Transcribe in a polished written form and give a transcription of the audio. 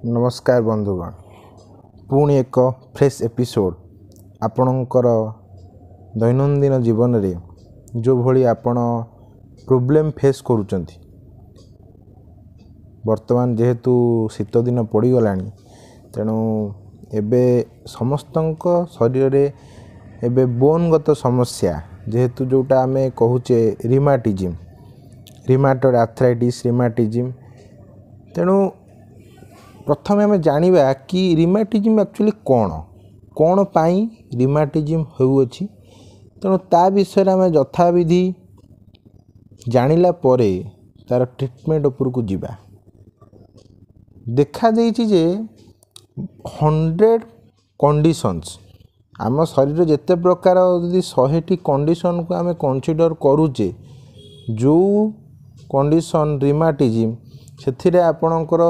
नमस्कार बंधुगण पुणी एक फ्रेश एपिसोड आपणकर दैनंदिन जीवन रे जो भली आपण प्रोब्लेम फेस करूचंती वर्तमान जेहेतु शीत दिन पड़गला तेणु एबे समस्तंक शरीर रे एबे बोनगत समस्या जेहेतु जोटा आमे कहूचे रिमाटॉइड आर्थराइटिस रिमाटिज्म तेणु प्रथम आम जाना कि रिमाटिज्म एक्चुअली कौन पाई रिमाटिज्म होउछि तेणु ता विषय आम यथाविधि जानिला परे तार ट्रीटमेंट उपरकू जीवा देखा देइछि जे 100 कंडीशंस आम शरीर जिते प्रकार यदि 100टी कंडीशन को आम कंसीडर करूचे जो कंडीशन रिमाटिज्म से आपणकर